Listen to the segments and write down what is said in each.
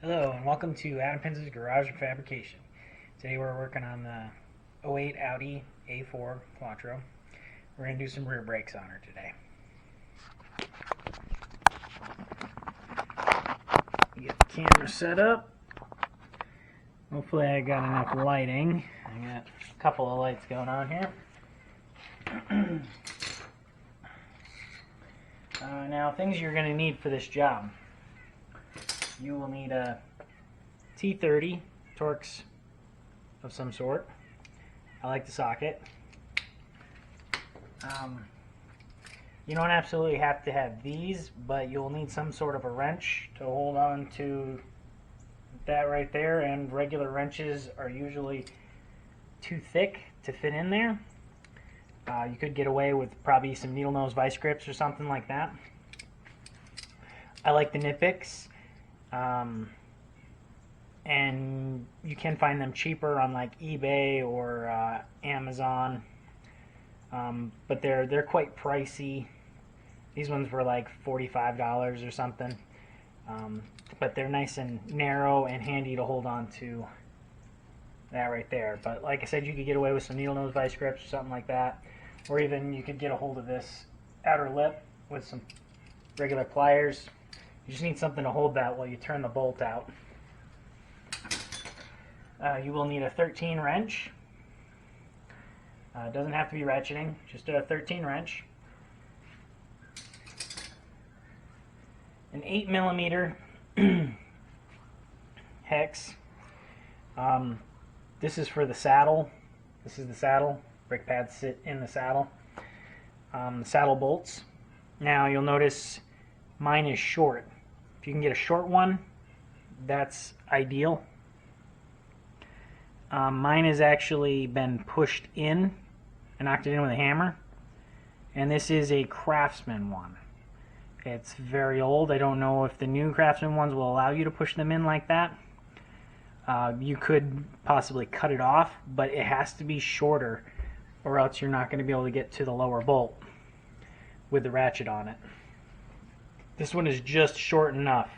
Hello and welcome to Adam Penz's Garage and Fabrication. Today we're working on the '08 Audi A4 Quattro. We're going to do some rear brakes on her today. Get the camera set up. Hopefully I got enough lighting. I got a couple of lights going on here. Now things you're going to need for this job. You will need a T30 Torx of some sort. I like the socket. You don't absolutely have to have these, but you'll need some sort of a wrench to hold on to that right there, and regular wrenches are usually too thick to fit in there. You could get away with probably some needle nose vice grips or something like that. I like the Nipix. And you can find them cheaper on like eBay or Amazon, but they're quite pricey. These ones were like $45 or something, but they're nice and narrow and handy to hold on to that right there. But like I said, you could get away with some needle nose vice grips or something like that, or even you could get a hold of this outer lip with some regular pliers. You just need something to hold that while you turn the bolt out. You will need a 13 wrench. It doesn't have to be ratcheting, just a 13 wrench. An 8mm hex. This is for the saddle. This is the saddle. Brake pads sit in the saddle. The saddle bolts. Now you'll notice mine is short. If you can get a short one, that's ideal. Mine has actually been pushed in. I knocked it in with a hammer. And this is a Craftsman one. It's very old. I don't know if the new Craftsman ones will allow you to push them in like that. You could possibly cut it off, but it has to be shorter, or else you're not going to be able to get to the lower bolt with the ratchet on it. This one is just short enough.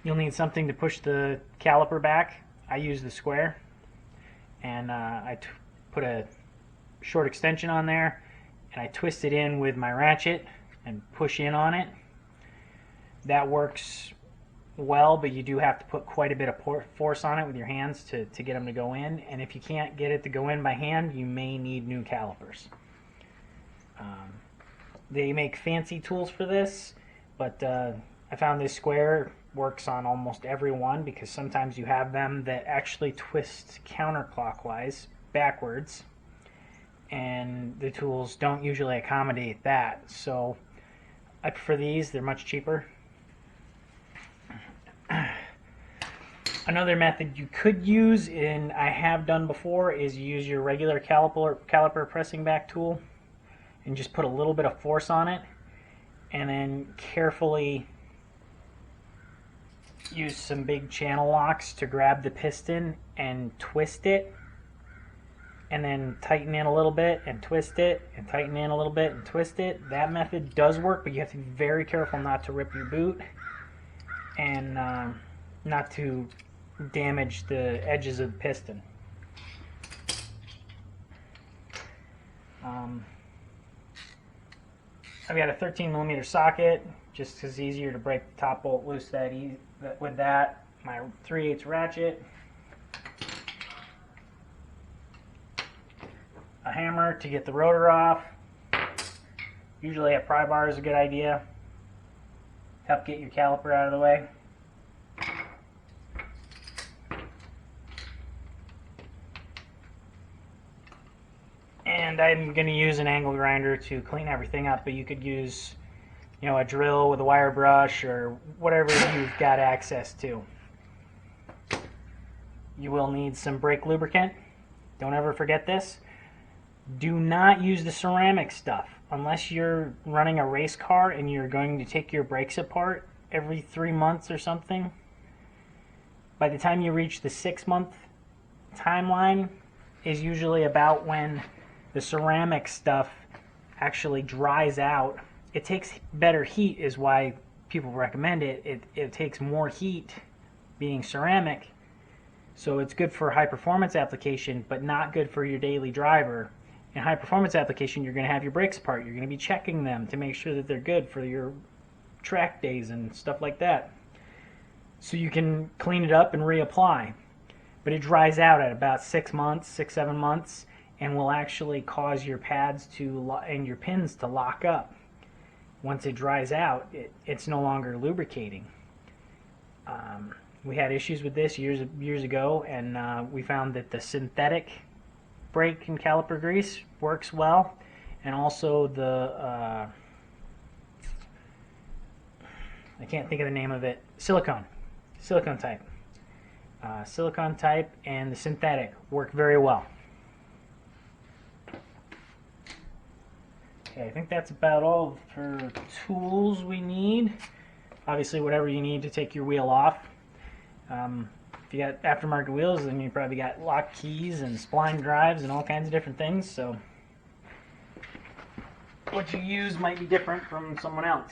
You'll need something to push the caliper back. I use the square, and I put a short extension on there, and I twist it in with my ratchet and push in on it. That works well, but you do have to put quite a bit of force on it with your hands to get them to go in, and if you can't get it to go in by hand, you may need new calipers. They make fancy tools for this, but I found this square works on almost every one, because sometimes you have them that actually twist counterclockwise backwards, and the tools don't usually accommodate that. So I prefer these. They're much cheaper. Another method you could use, and I have done before, is use your regular caliper pressing back tool and just put a little bit of force on it, and then carefully use some big channel locks to grab the piston and twist it, and then tighten in a little bit and twist it, and tighten in a little bit and twist it. That method does work, but you have to be very careful not to rip your boot and not to damage the edges of the piston. I've got a 13mm socket, just because it's easier to break the top bolt loose with that. My 3/8 ratchet, a hammer to get the rotor off. Usually a pry bar is a good idea. Help get your caliper out of the way. And I'm going to use an angle grinder to clean everything up, but you could use, you know, a drill with a wire brush or whatever you've got access to. You will need some brake lubricant. Don't ever forget this. Do not use the ceramic stuff unless you're running a race car and you're going to take your brakes apart every 3 months or something. By the time you reach the 6-month timeline is usually about when the ceramic stuff actually dries out. It takes better heat is why people recommend it. It takes more heat being ceramic, so it's good for high performance application, but not good for your daily driver. In high performance application, you're going to have your brakes apart. You're going to be checking them to make sure that they're good for your track days and stuff like that. So you can clean it up and reapply. But it dries out at about 6 months, 6-7 months, and will actually cause your pads and your pins to lock up. Once it dries out, it's no longer lubricating. We had issues with this years ago, and we found that the synthetic brake and caliper grease works well, and also the I can't think of the name of it, silicone type. Silicone type and the synthetic work very well. Okay, I think that's about all for tools we need. Obviously, whatever you need to take your wheel off. If you got aftermarket wheels, then you probably got lock keys and spline drives and all kinds of different things. So what you use might be different from someone else.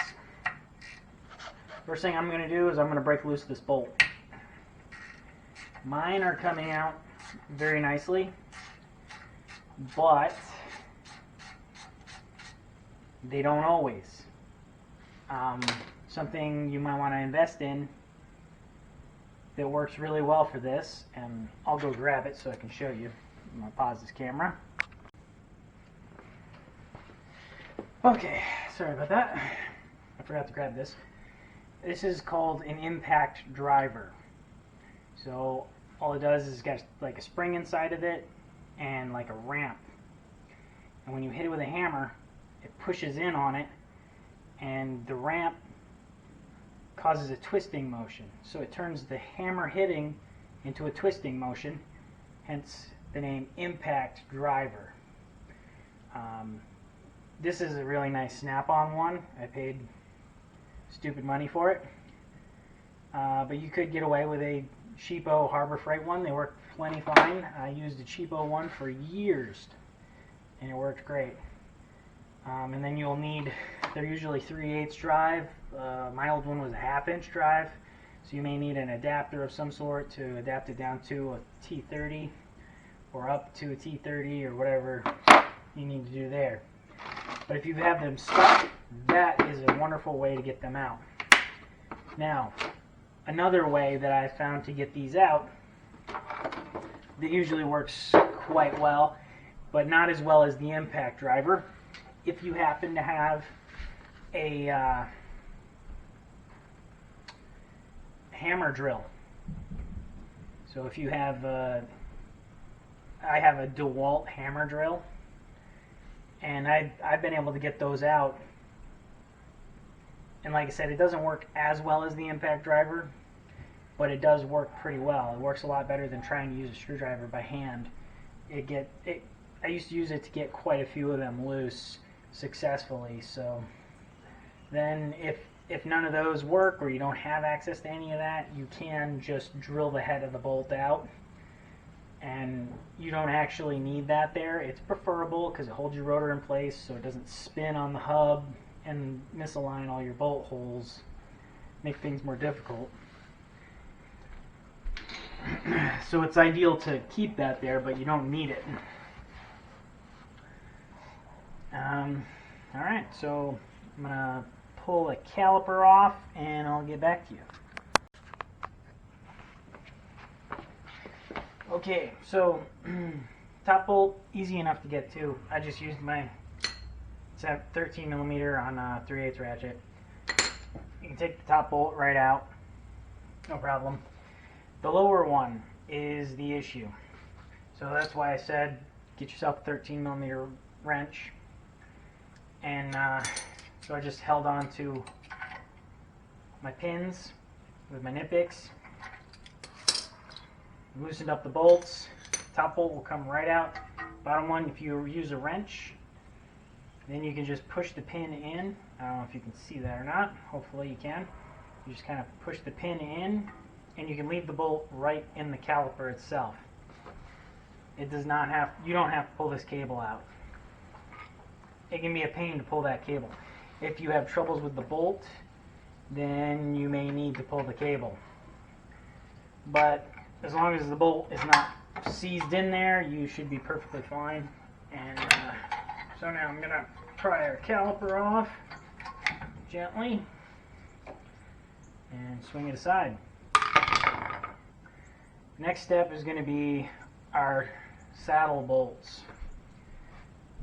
First thing I'm going to do is I'm going to break loose this bolt. Mine are coming out very nicely, but they don't always. Something you might want to invest in that works really well for this, and I'll go grab it so I can show you. I'm going to pause this camera. Okay, sorry about that. I forgot to grab this. This is called an impact driver. So all it does is got like a spring inside of it and like a ramp. And when you hit it with a hammer, it pushes in on it, and the ramp causes a twisting motion. So it turns the hammer hitting into a twisting motion, hence the name impact driver. This is a really nice snap-on one. I paid stupid money for it. But you could get away with a cheapo Harbor Freight one. They work plenty fine. I used a cheapo one for years, and it worked great. And then you'll need, they're usually 3/8 drive. My old one was a 1/2 inch drive, so you may need an adapter of some sort to adapt it down to a T30 or up to a T30 or whatever you need to do there. But if you have them stuck, that is a wonderful way to get them out. Now, another way that I found to get these out that usually works quite well, but not as well as the impact driver, if you happen to have a hammer drill. So if you have I have a DeWalt hammer drill, and I've been able to get those out, and like I said, it doesn't work as well as the impact driver, but it does work pretty well. It works a lot better than trying to use a screwdriver by hand. I used to use it to get quite a few of them loose successfully. So then if none of those work, or you don't have access to any of that, you can just drill the head of the bolt out, and you don't actually need that there. It's preferable because it holds your rotor in place so it doesn't spin on the hub and misalign all your bolt holes, make things more difficult. So it's ideal to keep that there, but you don't need it. Alright, so I'm going to pull a caliper off and I'll get back to you. Okay, so top bolt, easy enough to get to. I just used my 13mm on a 3/8 ratchet. You can take the top bolt right out, no problem. The lower one is the issue. So that's why I said get yourself a 13mm wrench. And so I just held on to my pins with my nip picks, loosened up the bolts. Top bolt will come right out. Bottom one, if you use a wrench, then you can just push the pin in. I don't know if you can see that or not. Hopefully you can. You just kind of push the pin in, and you can leave the bolt right in the caliper itself. It does not have, you don't have to pull this cable out. it can be a pain to pull that cable. If you have troubles with the bolt, then you may need to pull the cable. But as long as the bolt is not seized in there, you should be perfectly fine. And so now I'm going to pry our caliper off gently and swing it aside. Next step is going to be our saddle bolts.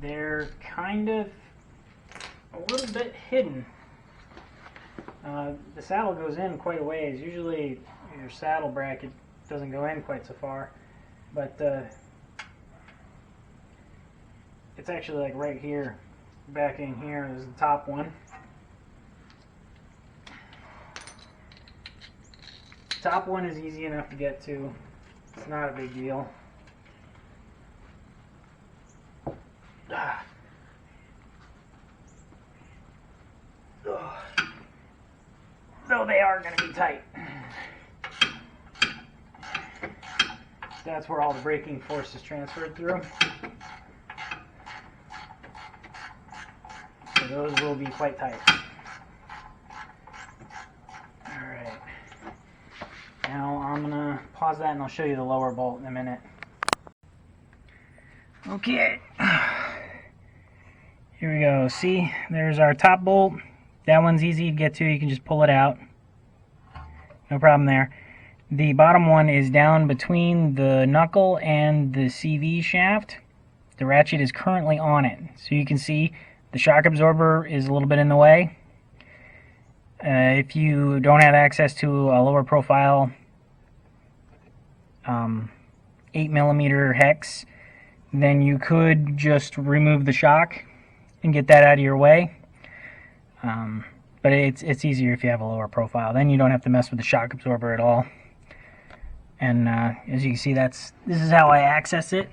They're kind of a little bit hidden. The saddle goes in quite a ways. Usually your saddle bracket doesn't go in quite so far, but it's actually like right here, back in here is the top one. Top one is easy enough to get to. It's not a big deal. Though they are going to be tight. That's where all the braking force is transferred through. So those will be quite tight. Alright. Now I'm going to pause that and I'll show you the lower bolt in a minute. Okay. Here we go. See, there's our top bolt. That one's easy to get to. You can just pull it out. No problem there. The bottom one is down between the knuckle and the CV shaft. The ratchet is currently on it. So you can see the shock absorber is a little bit in the way. If you don't have access to a lower profile 8mm hex, then you could just remove the shock and get that out of your way. But it's easier if you have a lower profile. Then you don't have to mess with the shock absorber at all. And as you can see, this is how I access it.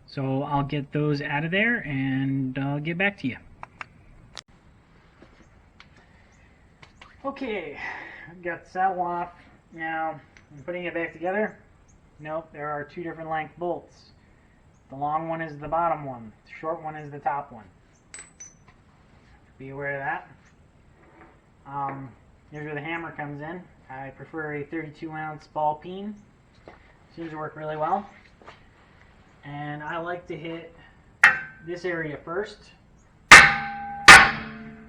So I'll get those out of there and I'll get back to you. Okay, I've got the saddle off. Now I'm putting it back together. Nope, there are two different length bolts. The long one is the bottom one. The short one is the top one. Be aware of that. Here's where the hammer comes in. I prefer a 32-ounce ball peen. Seems to work really well. And I like to hit this area first.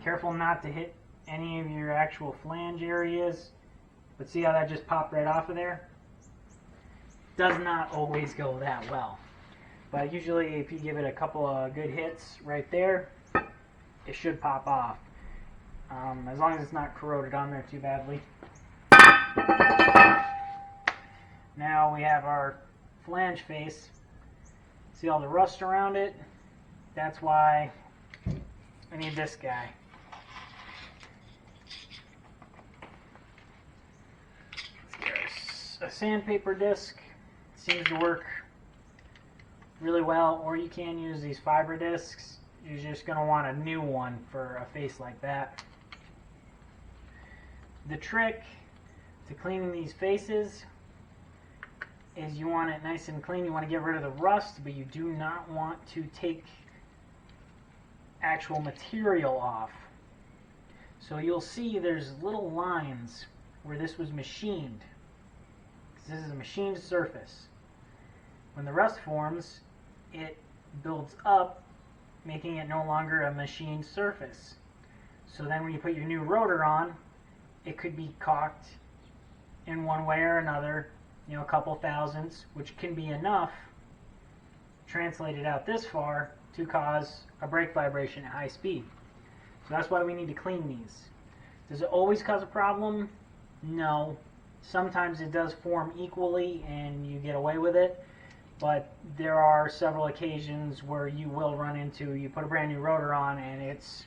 Careful not to hit any of your actual flange areas. But see how that just popped right off of there? Does not always go that well. But usually if you give it a couple of good hits right there, it should pop off. As long as it's not corroded on there too badly. Now we have our flange face. See all the rust around it? That's why I need this guy. There's a sandpaper disc. Seems to work really well, or you can use these fiber discs. You're just going to want a new one for a face like that. The trick to cleaning these faces is you want it nice and clean. You want to get rid of the rust, but you do not want to take actual material off. So you'll see there's little lines where this was machined. This is a machined surface. When the rust forms, it builds up, making it no longer a machined surface. So then when you put your new rotor on, it could be caulked in one way or another, a couple thousandths, which can be enough, translated out this far, to cause a brake vibration at high speed. So that's why we need to clean these. Does it always cause a problem? No. Sometimes it does form equally and you get away with it, but there are several occasions where you will run into, you put a brand new rotor on and it's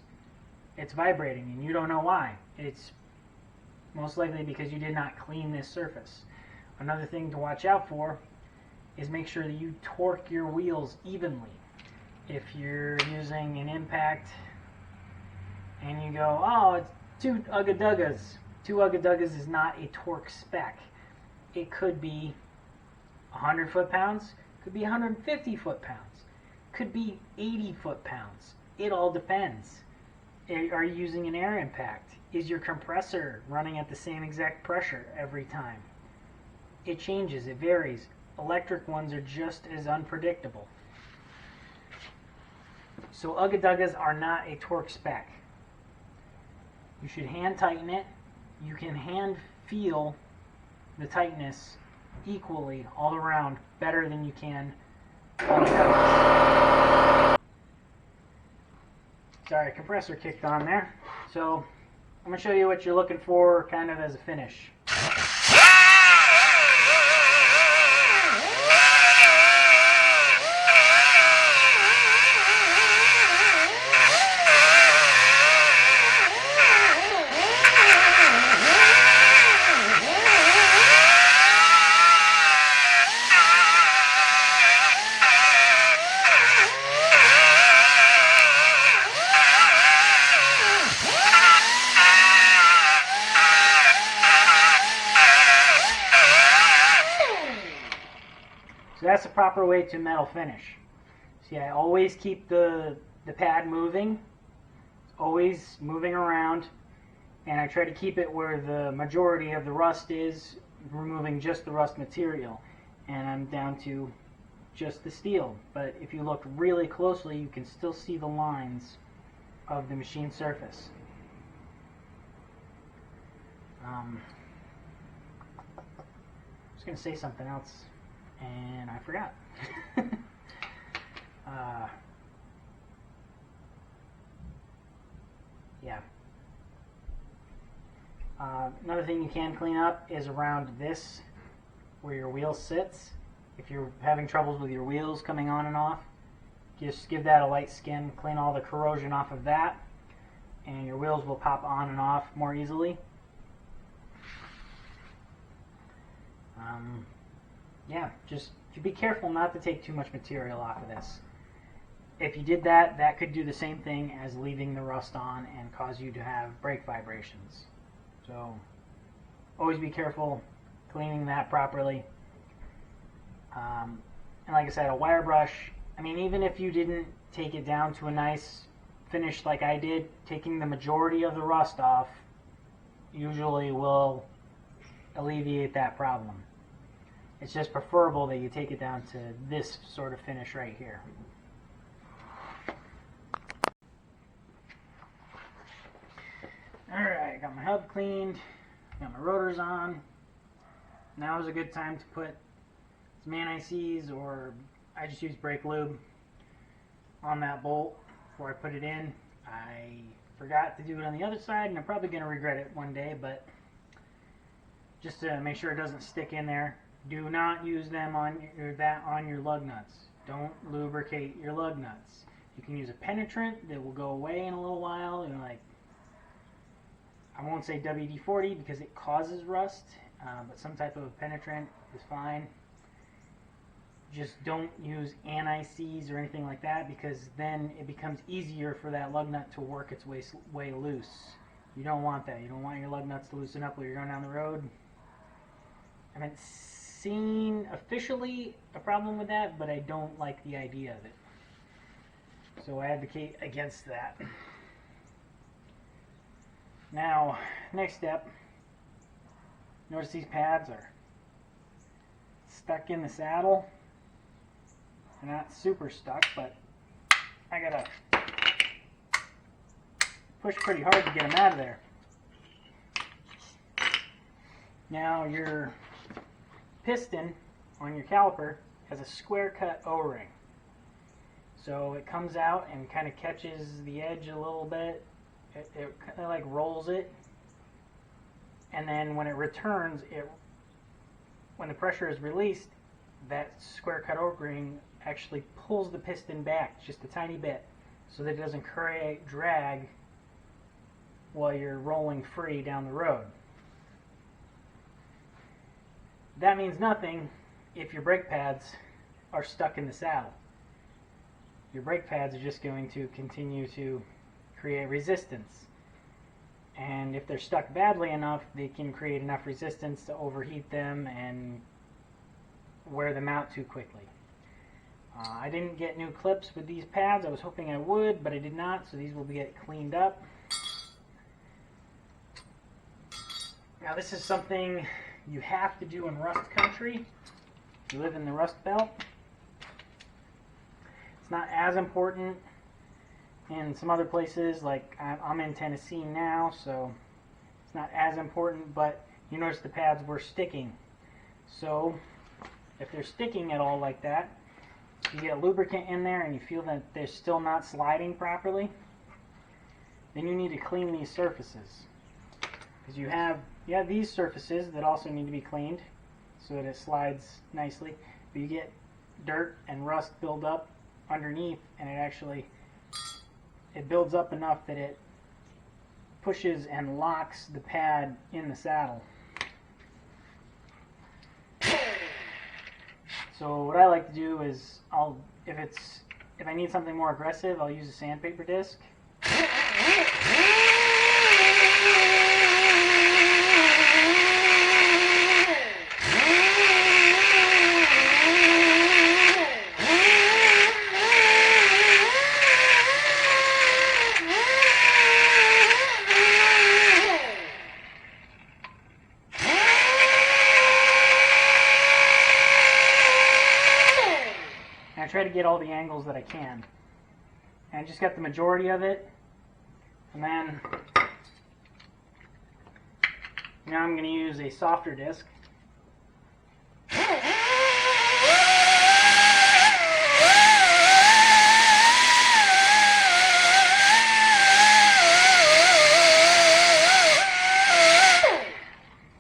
vibrating and you don't know why. It's most likely because you did not clean this surface. Another thing to watch out for is make sure that you torque your wheels evenly. If you're using an impact and you go, oh, it's 2 ugga-duggas. 2 ugga-duggas is not a torque spec. It could be 100 foot-pounds, could be 150 foot-pounds, could be 80 foot-pounds. It all depends. Are you using an air impact? Is your compressor running at the same exact pressure every time? It changes, it varies. Electric ones are just as unpredictable. So Ugga-Duggas are not a torque spec. You should hand tighten it. You can hand feel the tightness equally all around better than you can on the pedals. Sorry, compressor kicked on there. So I'm going to show you what you're looking for kind of as a finish. So that's the proper way to metal finish. See, I always keep the pad moving, always moving around, and I try to keep it where the majority of the rust is, removing just the rust material, and I'm down to just the steel. But if you look really closely, you can still see the lines of the machine surface. I was going to say something else, and I forgot. Yeah. Another thing you can clean up is around this, where your wheel sits. If you're having troubles with your wheels coming on and off, just give that a light skim, clean all the corrosion off of that, and your wheels will pop on and off more easily. Yeah, just be careful not to take too much material off of this. If you did that, that could do the same thing as leaving the rust on and cause you to have brake vibrations. So always be careful cleaning that properly. And like I said, a wire brush, I mean, even if you didn't take it down to a nice finish like I did, taking the majority of the rust off usually will alleviate that problem. It's just preferable that you take it down to this sort of finish right here. Alright, got my hub cleaned, got my rotors on. Now is a good time to put some anti-seize, or I just use brake lube, on that bolt before I put it in. I forgot to do it on the other side, and I'm probably going to regret it one day, but just to make sure it doesn't stick in there. Do not use them on your lug nuts. Don't lubricate your lug nuts. You can use a penetrant that will go away in a little while. You know, like, I won't say WD-40 because it causes rust, but some type of a penetrant is fine. Just don't use anti-seize or anything like that, because then it becomes easier for that lug nut to work its way loose. You don't want that. You don't want your lug nuts to loosen up while you're going down the road. I haven't seen officially a problem with that, but I don't like the idea of it. So I advocate against that. Now, next step, notice these pads are stuck in the saddle. They're not super stuck, but I gotta push pretty hard to get them out of there. Now your piston on your caliper has a square cut O-ring. So it comes out and kind of catches the edge a little bit. It kind of like rolls it, and then when it returns, when the pressure is released, that square cut O-ring actually pulls the piston back just a tiny bit so that it doesn't create drag while you're rolling free down the road. That means nothing if your brake pads are stuck in the saddle. Your brake pads are just going to continue to create resistance. And if they're stuck badly enough, they can create enough resistance to overheat them and wear them out too quickly. I didn't get new clips with these pads. I was hoping I would, but I did not, so these will get cleaned up. Now this is something you have to do in rust country. If you live in the Rust Belt. It's not as important in some other places, like I'm in Tennessee now, so it's not as important, but you notice the pads were sticking. So if they're sticking at all like that, you get lubricant in there and you feel that they're still not sliding properly, then you need to clean these surfaces. Because you have these surfaces that also need to be cleaned so that it slides nicely, but you get dirt and rust build up underneath, and it builds up enough that it pushes and locks the pad in the saddle. So what I like to do is if I need something more aggressive, I'll use a sandpaper disc. And I try to get all the angles that I can. And I just got the majority of it. And then now I'm going to use a softer disc.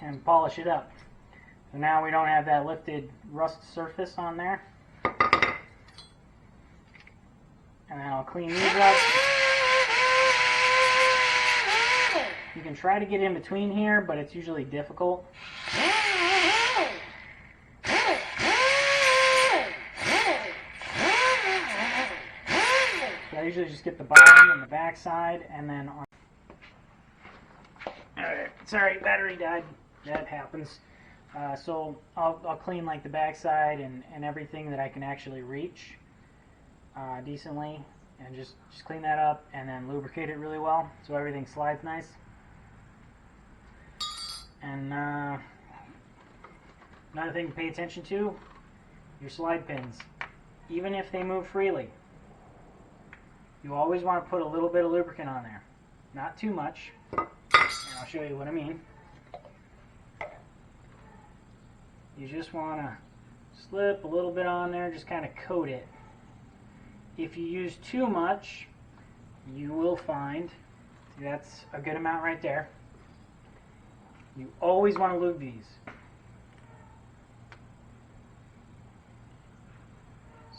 And polish it up. So now we don't have that lifted rust surface on there. And then I'll clean these up. You can try to get in between here, but it's usually difficult. So I usually just get the bottom and the back side, and then on. Alright, sorry, battery died. That happens. So I'll clean like the back side and everything that I can actually reach decently, and just clean that up and then lubricate it really well so everything slides nice. And another thing to pay attention to, your slide pins. Even if they move freely, you always want to put a little bit of lubricant on there. Not too much, and I'll show you what I mean. You just want to slip a little bit on there, just kind of coat it. If you use too much, you will find, see, that's a good amount right there. You always want to lube these.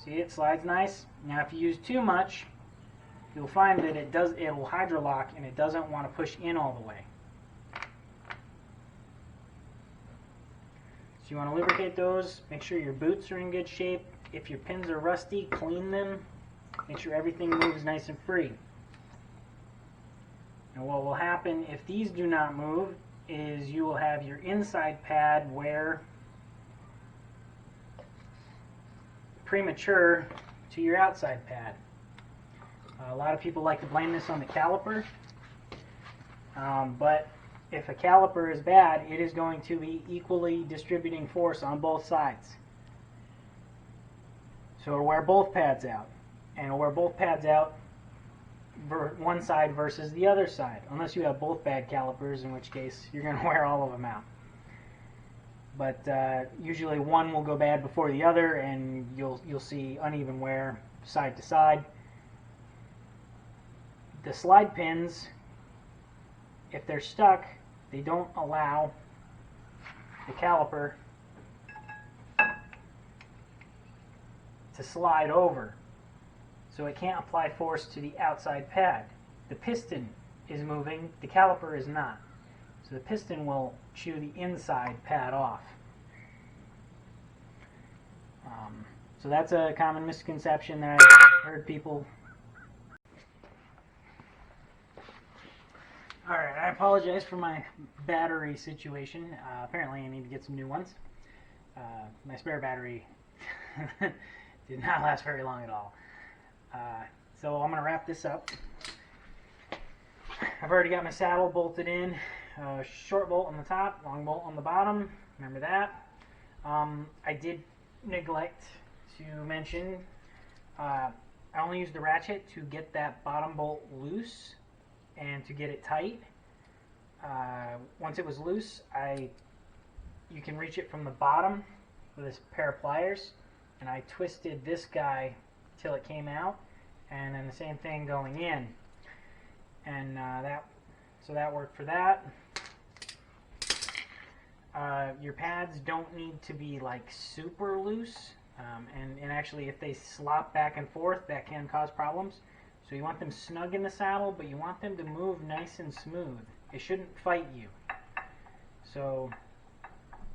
See, it slides nice. Now if you use too much, you'll find that it will hydrolock and it doesn't want to push in all the way. So you want to lubricate those, make sure your boots are in good shape. If your pins are rusty, clean them. Make sure everything moves nice and free. And what will happen if these do not move is you will have your inside pad wear premature to your outside pad. A lot of people like to blame this on the caliper, but if a caliper is bad, it is going to be equally distributing force on both sides. So it'll wear both pads out. And it'll wear both pads out one side versus the other side. Unless you have both bad calipers, in which case you're going to wear all of them out. But usually one will go bad before the other, and you'll see uneven wear side to side. The slide pins, if they're stuck, they don't allow the caliper to slide over. So it can't apply force to the outside pad. The piston is moving, the caliper is not. So the piston will chew the inside pad off. So that's a common misconception that I've heard people. Alright, I apologize for my battery situation. Apparently I need to get some new ones. My spare battery Did not last very long at all. So I'm going to wrap this up. I've already got my saddle bolted in. Short bolt on the top, long bolt on the bottom. Remember that. I did neglect to mention I only used the ratchet to get that bottom bolt loose and to get it tight. Once it was loose, you can reach it from the bottom with this pair of pliers, and I twisted this guy till it came out, and then the same thing going in, and so that worked for that. Your pads don't need to be like super loose, and actually if they slop back and forth, that can cause problems. So you want them snug in the saddle, but you want them to move nice and smooth. It shouldn't fight you. So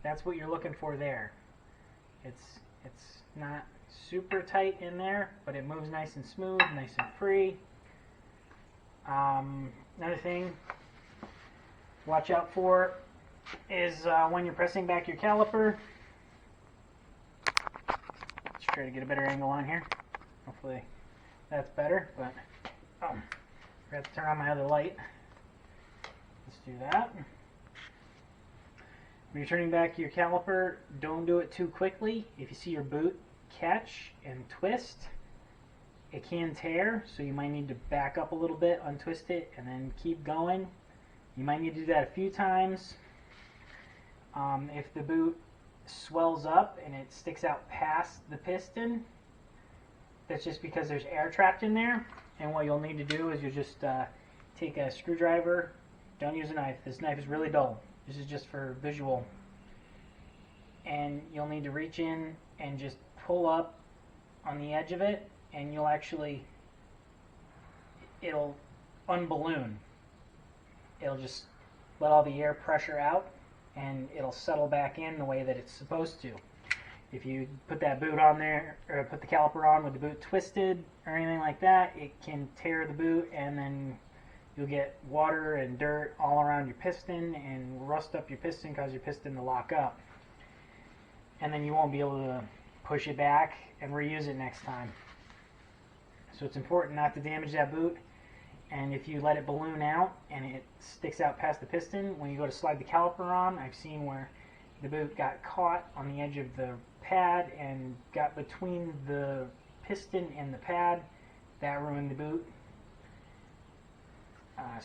that's what you're looking for there. It's not super tight in there, but it moves nice and smooth, nice and free. Another thing watch out for is when you're pressing back your caliper. Let's try to get a better angle on here. Hopefully that's better, but I forgot to turn on my other light. Let's do that. When you're turning back your caliper, don't do it too quickly. If you see your boot catch and twist, it can tear, so you might need to back up a little bit, untwist it, and then keep going. You might need to do that a few times. If the boot swells up and it sticks out past the piston, that's just because there's air trapped in there. And what you'll need to do is you just take a screwdriver. Don't use a knife. This knife is really dull. This is just for visual. And you'll need to reach in and just pull up on the edge of it, and it'll unballoon. It'll just let all the air pressure out, and it'll settle back in the way that it's supposed to. If you put that boot on there, or put the caliper on with the boot twisted or anything like that, it can tear the boot, and then you'll get water and dirt all around your piston and rust up your piston, cause your piston to lock up. And then you won't be able to push it back and reuse it next time. So it's important not to damage that boot. And if you let it balloon out and it sticks out past the piston, when you go to slide the caliper on, I've seen where the boot got caught on the edge of the pad and got between the piston and the pad. That ruined the boot.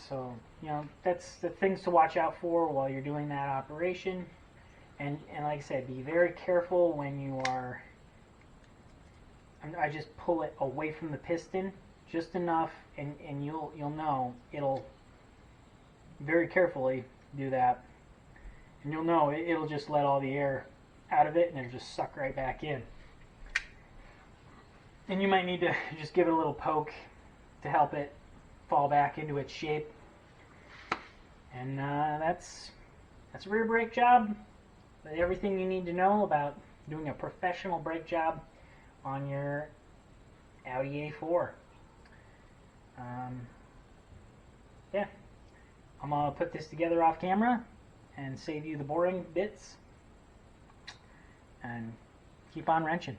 So, that's the things to watch out for while you're doing that operation. And like I said, be very careful when you are... I just pull it away from the piston, just enough, and you'll know. It'll very carefully do that, and you'll know it'll just let all the air out of it, and it'll just suck right back in. And you might need to just give it a little poke to help it fall back into its shape. And that's a rear brake job. Everything you need to know about doing a professional brake job on your Audi A4. Yeah, I'm going to put this together off camera and save you the boring bits and keep on wrenching.